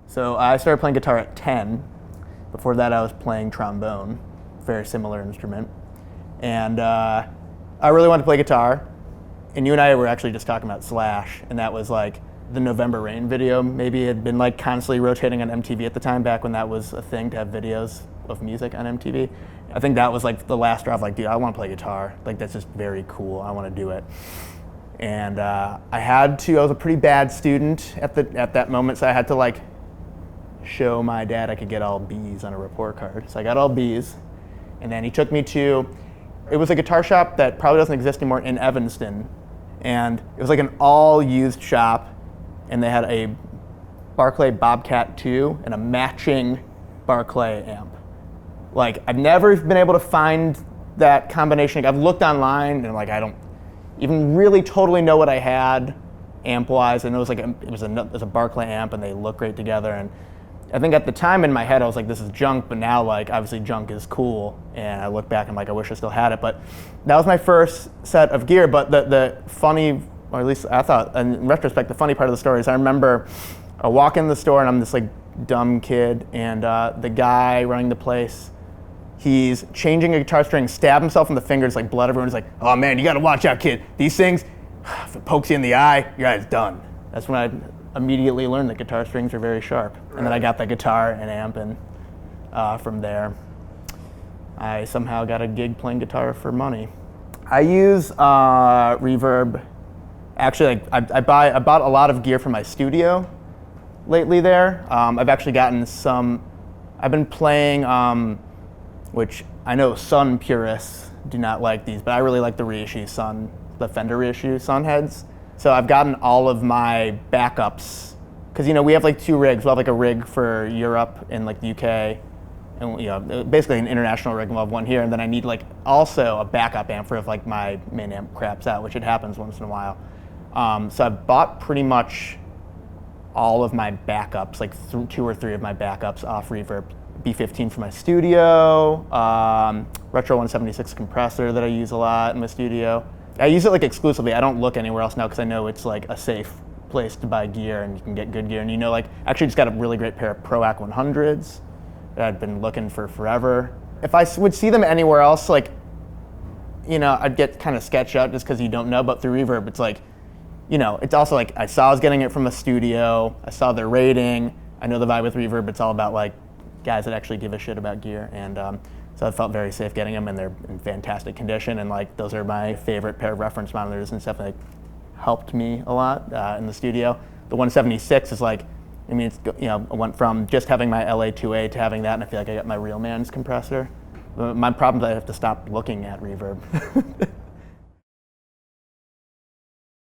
So I started playing guitar at 10. Before that, I was playing trombone, very similar instrument. And I really wanted to play guitar. And you and I were actually just talking about Slash, and that was like the November Rain video. Maybe it had been like constantly rotating on MTV at the time, back when that was a thing to have videos of music on MTV. I think that was like the last straw of like, dude, I want to play guitar. Like, that's just very cool. I want to do it. And I was a pretty bad student at that moment, so I had to like show my dad I could get all B's on a report card. So I got all B's, and then he took me to, it was a guitar shop that probably doesn't exist anymore in Evanston, and it was like an all-used shop, and they had a Barclay Bobcat 2 and a matching Barclay amp. Like, I've never been able to find that combination. I've looked online, and like I don't even really totally know what I had amp-wise. And it was like it was a Barclay amp, and they look great together. And I think at the time in my head I was like, this is junk, but now like obviously junk is cool. And I look back and I'm like, I wish I still had it. But that was my first set of gear. But the funny, or at least I thought, in retrospect, the funny part of the story is I remember I walk in the store and I'm this like dumb kid, and the guy running the place, he's changing a guitar string, stabbed himself in the fingers, like blood everywhere. He's like, oh man, you gotta watch out, kid. These things, if it pokes you in the eye, your eye's done. That's when I immediately learned that guitar strings are very sharp. And then I got the guitar and amp, and from there, I somehow got a gig playing guitar for money. I use Reverb. Actually, like I bought a lot of gear for my studio lately there. I've actually gotten some, I've been playing, which I know Sun purists do not like these, but I really like the reissue Sun, the Fender reissue Sun heads. So I've gotten all of my backups, because we have like two rigs. We'll have like a rig for Europe and like the UK, and basically an international rig. We'll have one here, and then I need like also a backup amp for if like my main amp craps out, which it happens once in a while. So I've bought pretty much all of my backups, like 2 or 3 of my backups off Reverb. B15 for my studio, Retro 176 compressor that I use a lot in my studio. I use it like exclusively. I don't look anywhere else now because I know it's like a safe place to buy gear and you can get good gear. And like actually just got a really great pair of ProAc 100s that I'd been looking for forever. If I would see them anywhere else, like, I'd get kind of sketched out just because you don't know. But through Reverb, it's like, it's also like I saw I was getting it from a studio. I saw their rating. I know the vibe with Reverb. It's all about like guys that actually give a shit about gear, and so I felt very safe getting them, and they're in fantastic condition, and like those are my favorite pair of reference monitors and stuff that helped me a lot in the studio. The 176 is like, it's I went from just having my LA2A to having that, and I feel like I got my real man's compressor. My problem is I have to stop looking at Reverb.